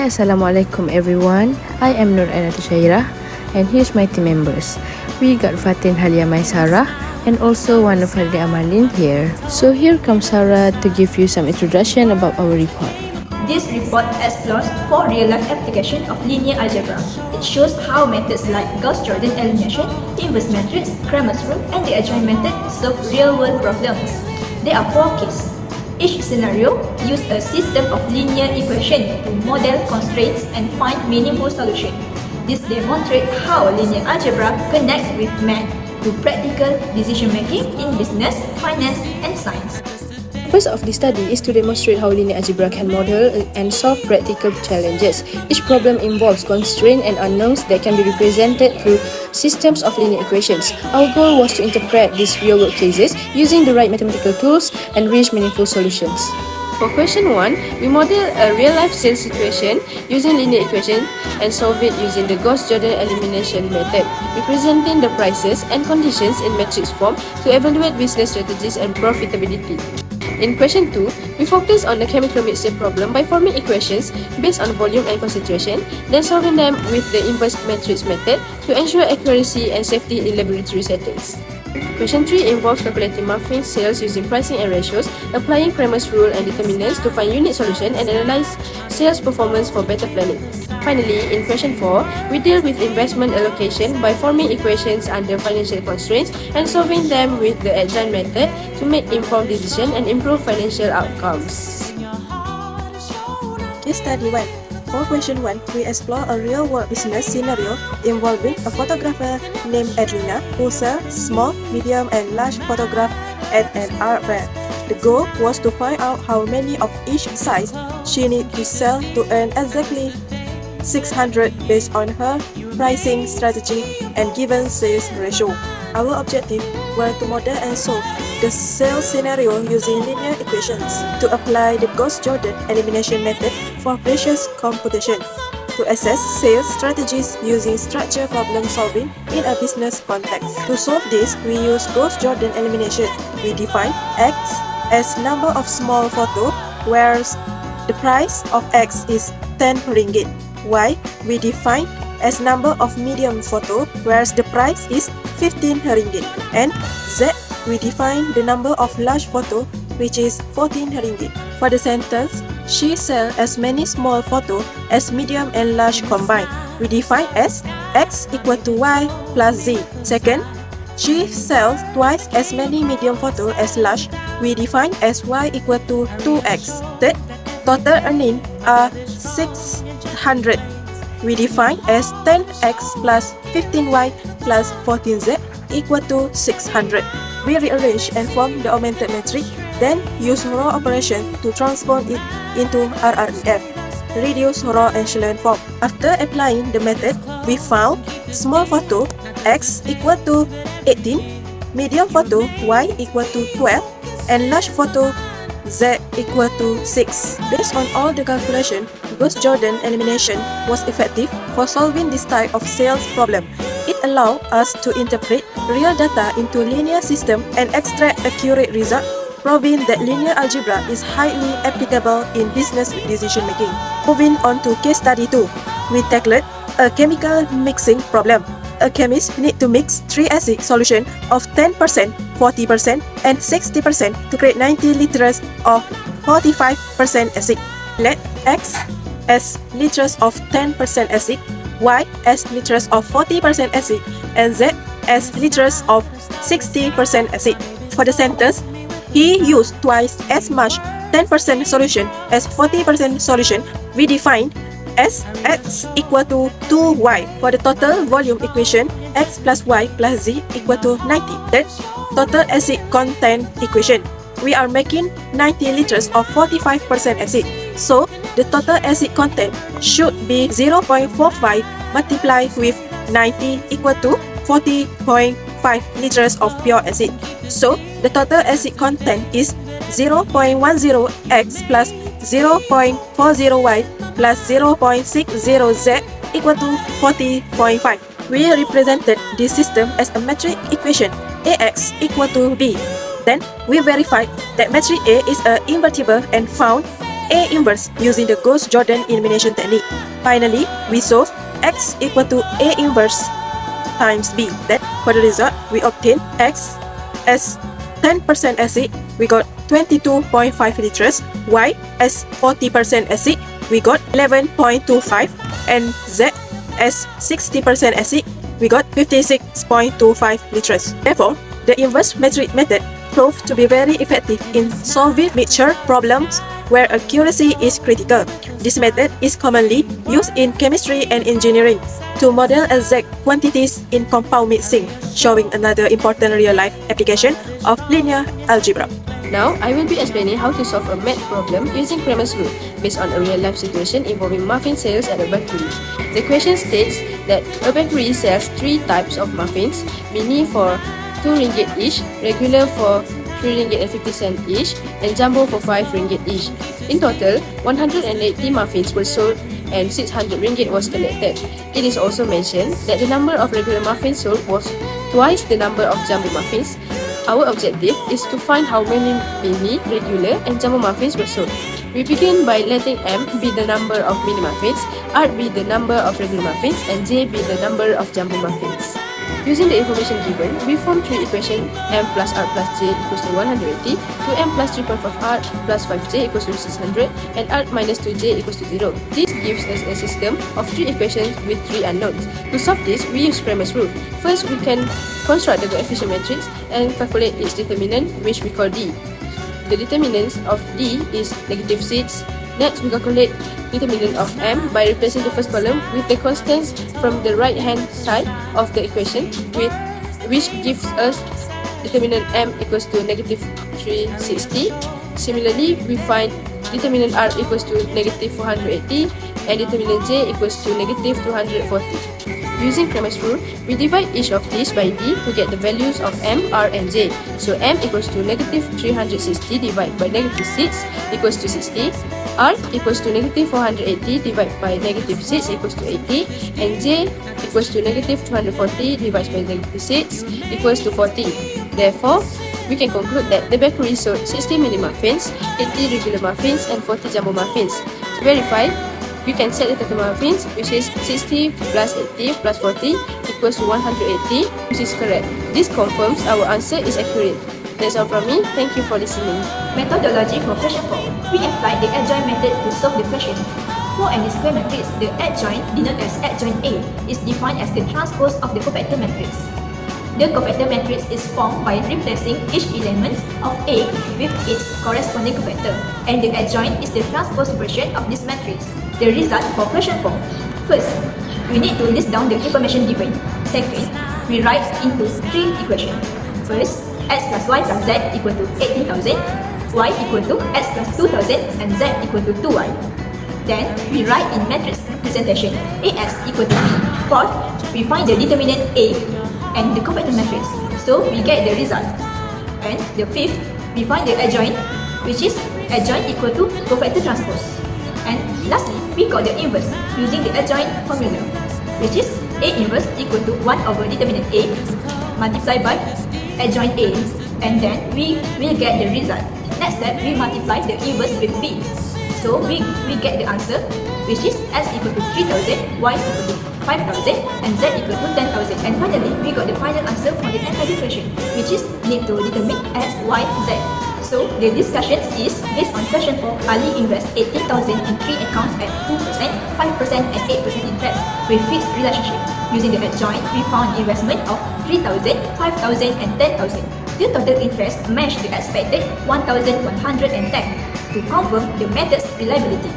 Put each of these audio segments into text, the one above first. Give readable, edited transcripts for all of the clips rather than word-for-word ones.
Hi, Assalamualaikum everyone. I am Nur Aina Tushairah and here's my team members. We got Fatin Halia Maisara and also one of Hardi Amalin here. So here comes Sarah to give you some introduction about our report. This report explores 4 real-life applications of linear algebra. It shows how methods like Gauss-Jordan elimination, inverse matrix, Cramer's rule, and the adjoint method solve real-world problems. There are 4 cases. Each scenario uses a system of linear equations to model constraints and find meaningful solutions. This demonstrates how linear algebra connects with math to practical decision-making in business, finance, and science. The purpose of this study is to demonstrate how linear algebra can model and solve practical challenges. Each problem involves constraints and unknowns that can be represented through systems of linear equations. Our goal was to interpret these real-world cases using the right mathematical tools and reach meaningful solutions. For question 1, we model a real-life sales situation using linear equation and solve it using the Gauss-Jordan elimination method, representing the prices and conditions in matrix form to evaluate business strategies and profitability. In question 2, we focus on the chemical mixture problem by forming equations based on volume and concentration, then solving them with the inverse matrix method to ensure accuracy and safety in laboratory settings. Question 3 involves calculating muffin sales using pricing and ratios, applying Cramer's rule and determinants to find unit solution and analyze sales performance for better planning. Finally, in question 4, we deal with investment allocation by forming equations under financial constraints and solving them with the adjoint method to make informed decisions and improve financial outcomes. Case study 1. For question 1, we explore a real-world business scenario involving a photographer named Adrina who sells small, medium, and large photographs at an art fair. The goal was to find out how many of each size she needs to sell to earn exactly 600 based on her pricing strategy and given sales ratio. Our objective were to model and solve the sales scenario using linear equations, to apply the Gauss-Jordan elimination method for precious computation, to assess sales strategies using structured problem solving in a business context. To solve this, we use Gauss-Jordan elimination. We define X as number of small photo, where the price of X is 10 ringgit. Y we define as number of medium photo, whereas the price is 15 ringgit. And Z we define the number of large photo, which is 14 ringgit. For the sentence, she sells as many small photo as medium and large combined. We define as X equal to Y plus Z. Second, she sells twice as many medium photo as large. We define as Y equal to 2X. Third, total earnings are 600. We define as 10x plus 15y plus 14z equal to 600. We rearrange and form the augmented matrix, then use row operation to transform it into RREF, reduce row echelon form. After applying the method, we found small photo x equal to 18, medium photo y equal to 12, and large photo z equal to 6. Based on all the calculation, Gauss-Jordan elimination was effective for solving this type of sales problem. It allowed us to interpret real data into linear system and extract accurate results, proving that linear algebra is highly applicable in business decision making. Moving on to case study 2, we tackled a chemical mixing problem. A chemist needs to mix 3 acid solution of 10%, 40%, and 60% to create 90 liters of 45% acid. Let X as liters of 10% acid, Y as liters of 40% acid, and Z as liters of 60% acid. For the sentence, he used twice as much 10% solution as 40% solution. We define as X equal to 2Y. For the total volume equation, X plus Y plus Z equal to 90. Then, total acid content equation. We are making 90 liters of 45% acid. So, the total acid content should be 0.45 multiplied with 90 equal to 40.5 liters of pure acid. So, the total acid content is 0.10x plus 0.40y plus 0.60z equal to 40.5. We represented this system as a metric equation AX equal to B. Then we verified that metric A is an invertible and found A inverse using the Gauss-Jordan elimination technique. Finally, we solve x equal to A inverse times B. Then, for the result, we obtain x as 10% acid, we got 22.5 liters, y as 40% acid, we got 11.25, and z as 60% acid, we got 56.25 liters. Therefore, the inverse metric method proved to be very effective in solving mixture problems where accuracy is critical. This method is commonly used in chemistry and engineering to model exact quantities in compound mixing, showing another important real-life application of linear algebra. Now, I will be explaining how to solve a math problem using Cramer's rule based on a real-life situation involving muffin sales at a bakery. The question states that a bakery sells 3 types of muffins, mini for 2 ringgit each, regular for 3 ringgit and 50 cents each, and jumbo for 5 ringgit each. In total, 180 muffins were sold and 600 ringgit was collected. It is also mentioned that the number of regular muffins sold was twice the number of jumbo muffins. Our objective is to find how many mini, regular, and jumbo muffins were sold. We begin by letting M be the number of mini muffins, R be the number of regular muffins, and J be the number of jumbo muffins. Using the information given, we form 3 equations: M plus R plus J equals to 180, 2M plus 3.5R plus 5J equals to 600, and R minus 2J equals to 0. This gives us a system of 3 equations with 3 unknowns. To solve this, we use Cramer's rule. First, we can construct the coefficient matrix and calculate its determinant, which we call D. The determinant of D is negative 6. Next, we calculate determinant of M by replacing the first column with the constants from the right-hand side of the equation, which gives us determinant M equals to negative 360. Similarly, we find determinant R equals to negative 480 and determinant J equals to negative 240. Using Cramer's rule, we divide each of these by D to get the values of M, R, and J. So M equals to negative 360 divided by negative 6 equals to 60. R equals to negative 480 divided by negative 6 equals to 80. And J equals to negative 240 divided by negative 6 equals to 40. Therefore, we can conclude that the bakery sold 60 mini muffins, 80 regular muffins, and 40 jumbo muffins. To verify, we can set the total muffins, which is 60 plus 80 plus 40 equals to 180, which is correct. This confirms our answer is accurate. That's all from me. Thank you for listening. Methodology for question 4. We apply the adjoint method to solve the question. For any square matrix, the adjoint, denoted as adjoint A, is defined as the transpose of the cofactor matrix. The cofactor matrix is formed by replacing each element of A with its corresponding cofactor, and the adjoint is the transpose version of this matrix. The result for question 4. First, we need to list down the information given. Second, we write into 3 equations. First, x plus y plus z equal to 18,000, y equal to x plus 2,000, and z equal to 2y. Then, we write in matrix representation Ax equal to B. Fourth, we find the determinant A and the cofactor matrix, so we get the result. And the fifth, we find the adjoint, which is adjoint equal to cofactor transpose. And lastly, we got the inverse using the adjoint formula, which is A inverse equal to 1 over determinant A multiplied by adjoint A, and then we will get the result. Next step, we multiply the inverse with B. So we get the answer, which is S equal to 3,000, Y equal to 5,000, and Z equal to 10,000. And finally, we got the final answer for the entire equation, which is need to determine S, Y, Z. So the discussion is based on question 4. Ali invests 18,000 in 3 accounts at 2%, 5%, and 8% interest with fixed relationship. Using the adjoint, we found investment of 3,000, 5,000, and 10,000. The total interest matched the expected 1,110 to confirm the method's reliability.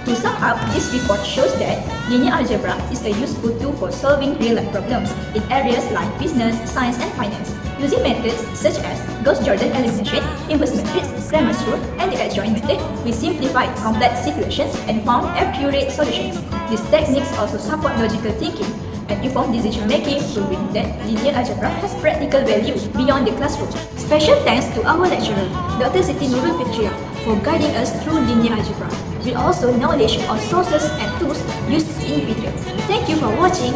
To sum up, this report shows that linear algebra is a useful tool for solving real-life problems in areas like business, science, and finance. Using methods such as Gauss-Jordan elimination, inverse matrix, Cramer's rule, and the adjoint method, we simplified complex situations and found accurate solutions. These techniques also support logical thinking and informed decision-making, proving that linear algebra has practical value beyond the classroom. Special thanks to our lecturer, Dr. Siti Nurul Fitria, for guiding us through linear algebra. We also knowledge of sources and tools used in video. Thank you for watching.